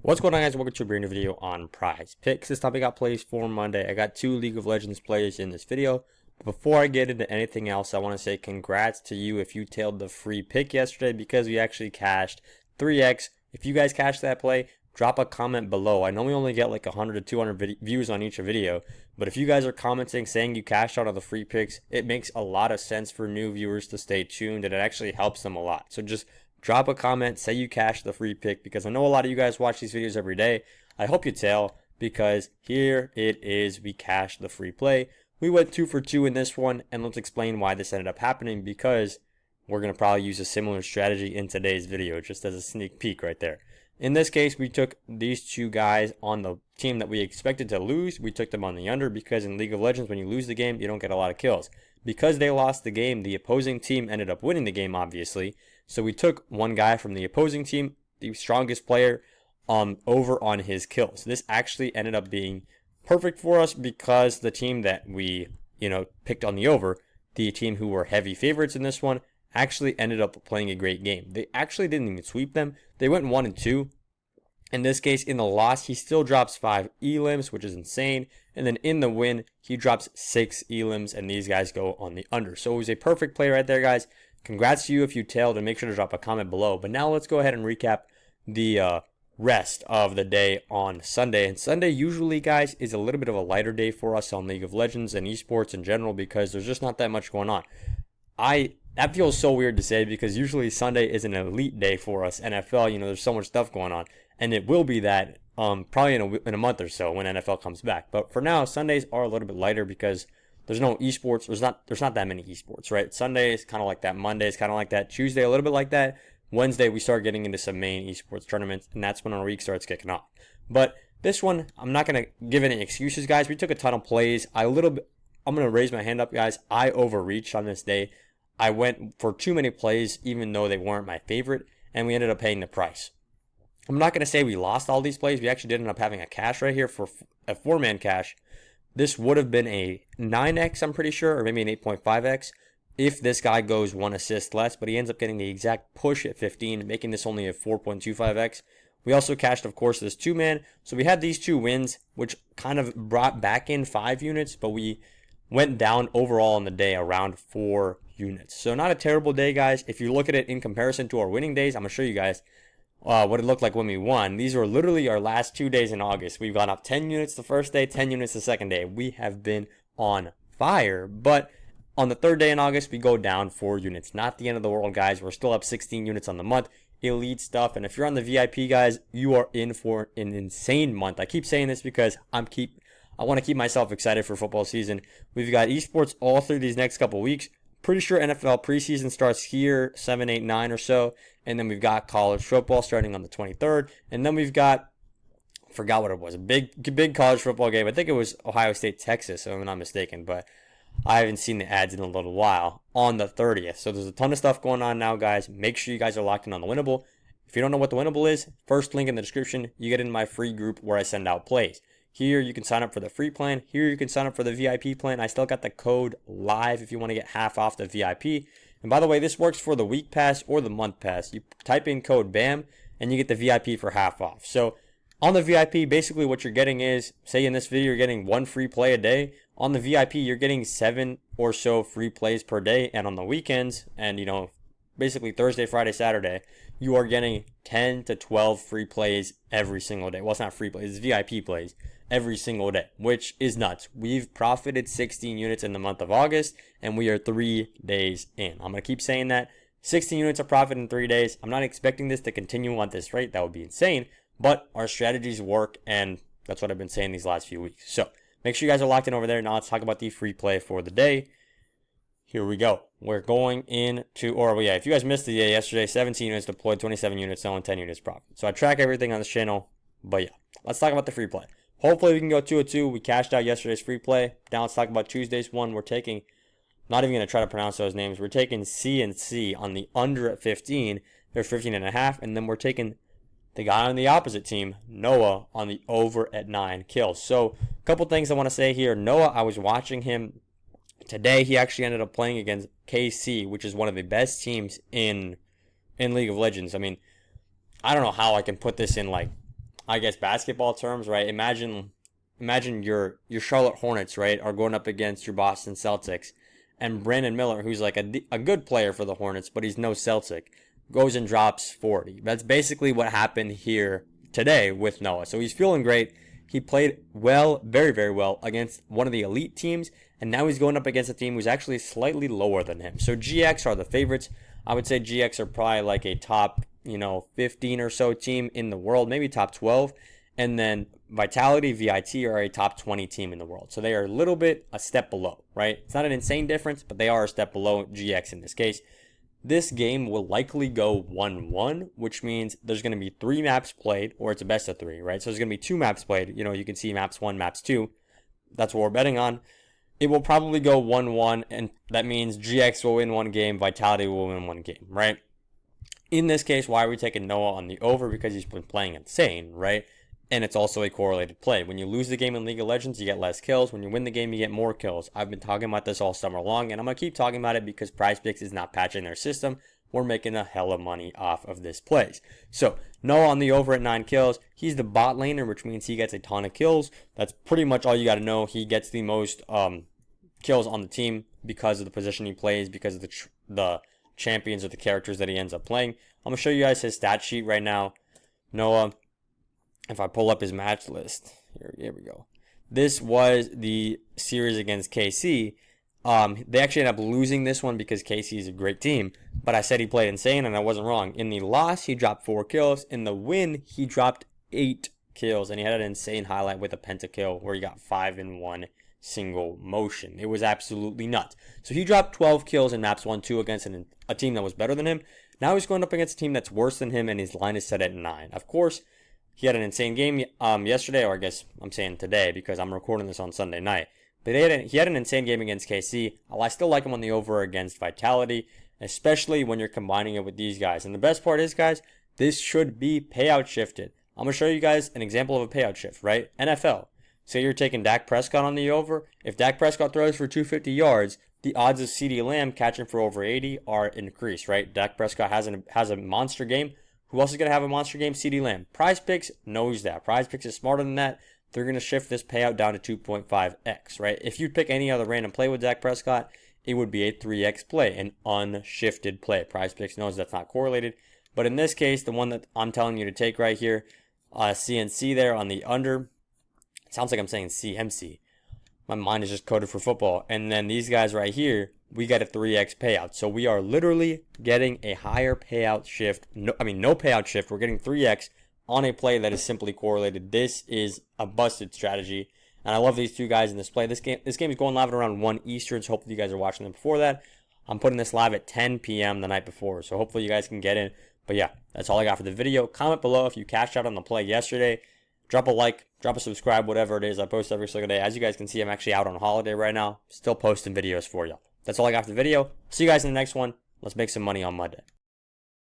What's going on, guys? Welcome to a brand new video on PrizePicks. This time I got plays for Monday. I got 2 League of Legends players in this video. But before I get into anything else, I want to say congrats to you if you tailed the free pick yesterday, because we actually cashed 3x. If you guys cashed that play, drop a comment below. I know we only get like 100 to 200 views on each video, but if you guys are commenting saying you cashed out on the free picks, it makes a lot of sense for new viewers to stay tuned, and it actually helps them a lot. So just drop a comment, say you cashed the free pick, because I know a lot of you guys watch these videos every day. I hope you tail, because here it is. We cashed the free play. We went 2 for 2 in this one, and let's explain why this ended up happening, because we're going to probably use a similar strategy in today's video, just as a sneak peek right there. In this case, we took these 2 guys on the team that we expected to lose. We took them on the under, because in League of Legends, when you lose the game, you don't get a lot of kills. Because they lost the game, the opposing team ended up winning the game, obviously. So we took one guy from the opposing team, the strongest player, over on his kills. This actually ended up being perfect for us, because the team that we, picked on the over, the team who were heavy favorites in this one, actually ended up playing a great game. They actually didn't even sweep them. They went 1-2. In this case, in the loss, he still drops 5 elims, which is insane. And then in the win, he drops 6 elims, and these guys go on the under. So it was a perfect play right there, guys. Congrats to you if you tailed, and make sure to drop a comment below. But now let's go ahead and recap the rest of the day on Sunday. And Sunday usually, guys, is a little bit of a lighter day for us on League of Legends and esports in general, because there's just not that much going on. That feels so weird to say, because usually Sunday is an elite day for us. NFL, there's so much stuff going on, and it will be that probably in a month or so when NFL comes back. But for now, Sundays are a little bit lighter because there's no esports. There's not that many esports, right? Sunday is kind of like that. Monday is kind of like that. Tuesday a little bit like that. Wednesday we start getting into some main esports tournaments, and that's when our week starts kicking off. But this one, I'm not gonna give any excuses, guys. We took a ton of plays. I'm gonna raise my hand up, guys. I overreached on this day. I went for too many plays, even though they weren't my favorite, and we ended up paying the price. I'm not going to say we lost all these plays. We actually did end up having a cash right here for a 4-man cash. This would have been a 9x, I'm pretty sure, or maybe an 8.5x if this guy goes 1 assist less, but he ends up getting the exact push at 15, making this only a 4.25x. We also cashed, of course, this 2-man. So we had these 2 wins, which kind of brought back in 5 units, but we went down overall on the day around 4 units. So not a terrible day, guys. If you look at it in comparison to our winning days, I'm going to show you guys what it looked like when we won. These were literally our last 2 days in August. We've gone up 10 units the first day, 10 units the second day. We have been on fire. But on the 3rd day in August, we go down 4 units. Not the end of the world, guys. We're still up 16 units on the month. Elite stuff. And if you're on the VIP, guys, you are in for an insane month. I keep saying this because I want to keep myself excited for football season. We've got esports all through these next couple weeks. Pretty sure NFL preseason starts here 7, 8, 9 or so, and then we've got college football starting on the 23rd, and then we've got, I forgot what it was, a big college football game. I think it was Ohio State, Texas, if I'm not mistaken, but I haven't seen the ads in a little while, on the 30th. So there's a ton of stuff going on now, guys. Make sure you guys are locked in on the Winnable. If you don't know what the Winnable is, first link in the description, you get in my free group where I send out plays. Here you can sign up for the free plan. Here you can sign up for the VIP plan. I still got the code live if you want to get half off the VIP. And by the way, this works for the week pass or the month pass. You type in code BAM and you get the VIP for half off. So on the VIP, basically what you're getting is, say in this video you're getting 1 free play a day. On the VIP, you're getting 7 or so free plays per day. And on the weekends, and basically Thursday, Friday, Saturday, you are getting 10 to 12 free plays every single day. Well, it's not free plays, it's VIP plays every single day, which is nuts. We've profited 16 units in the month of August, and we are 3 days in. I'm going to keep saying that. 16 units of profit in 3 days. I'm not expecting this to continue on this rate. That would be insane, but our strategies work, and that's what I've been saying these last few weeks. So make sure you guys are locked in over there. Now let's talk about the free play for the day. Here we go. We're going into, if you guys missed the day yesterday, 17 units deployed, 27 units selling, 10 units profit. So I track everything on this channel, but yeah, let's talk about the free play. Hopefully we can go 2-2. We cashed out yesterday's free play. Now let's talk about Tuesday's one. We're taking, not even going to try to pronounce those names. We're taking C and C on the under at 15. They're 15.5. And then we're taking the guy on the opposite team, Noah, on the over at 9 kills. So a couple things I want to say here. Noah, I was watching him today. He actually ended up playing against KC, which is one of the best teams in League of Legends. I mean, I don't know how I can put this in like I guess, basketball terms, right? Imagine your Charlotte Hornets, right, are going up against your Boston Celtics, and Brandon Miller, who's like a good player for the Hornets, but he's no Celtic, goes and drops 40. That's basically what happened here today with Noah. So he's feeling great. He played well, very, very well against one of the elite teams, and now he's going up against a team who's actually slightly lower than him. So GX are the favorites. I would say GX are probably like a top, 15 or so team in the world, maybe top 12. And then Vitality, VIT are a top 20 team in the world. So they are a step below, right? It's not an insane difference, but they are a step below GX in this case. This game will likely go 1-1, which means there's going to be 3 maps played, or it's a best of 3, right? So there's going to be 2 maps played. You can see maps 1, maps 2. That's what we're betting on. It will probably go 1-1, and that means GX will win 1 game, Vitality will win 1 game, right? In this case, why are we taking Noah on the over? Because he's been playing insane, right? And it's also a correlated play. When you lose the game in League of Legends, you get less kills. When you win the game, you get more kills. I've been talking about this all summer long, and I'm going to keep talking about it because PrizePicks is not patching their system. We're making a hell of money off of this plays. So, Noah on the over at 9 kills. He's the bot laner, which means he gets a ton of kills. That's pretty much all you got to know. He gets the most kills on the team because of the position he plays, because of the champions or the characters that he ends up playing. I'm going to show you guys his stat sheet right now. Noah, if I pull up his match list, here we go. This was the series against KC. They actually ended up losing this one because KC is a great team, but I said he played insane, and I wasn't wrong. In the loss, he dropped 4 kills. In the win, he dropped 8 kills, and he had an insane highlight with a pentakill where he got 5 in 1 single motion. It was absolutely nuts. So he dropped 12 kills in maps 1-2 against a team that was better than him. Now he's going up against a team that's worse than him, and his line is set at 9. Of course, he had an insane game yesterday, or I guess I'm saying today because I'm recording this on Sunday night. But he had an insane game against KC. I still like him on the over against Vitality, especially when you're combining it with these guys. And the best part is, guys, this should be payout shifted. I'm going to show you guys an example of a payout shift, right? NFL. Say you're taking Dak Prescott on the over. If Dak Prescott throws for 250 yards, the odds of CeeDee Lamb catching for over 80 are increased, right? Dak Prescott has a monster game. Who else is going to have a monster game? CeeDee Lamb. PrizePicks knows that. PrizePicks is smarter than that. They're going to shift this payout down to 2.5x, right? If you pick any other random play with Dak Prescott, it would be a 3x play, an unshifted play. PrizePicks knows that's not correlated. But in this case, the one that I'm telling you to take right here, CNC there on the under. It sounds like I'm saying CMC. My mind is just coded for football. And then these guys right here, we get a 3x payout. So we are literally getting a higher payout shift. No payout shift. We're getting 3x on a play that is simply correlated. This is a busted strategy. And I love these two guys in this play. This game is going live at around 1 Eastern. So hopefully you guys are watching them before that. I'm putting this live at 10 p.m. the night before. So hopefully you guys can get in. But yeah, that's all I got for the video. Comment below if you cashed out on the play yesterday. Drop a like, drop a subscribe, whatever it is. I post every single day. As you guys can see, I'm actually out on holiday right now. Still posting videos for you. That's all I got for the video. See you guys in the next one. Let's make some money on Monday.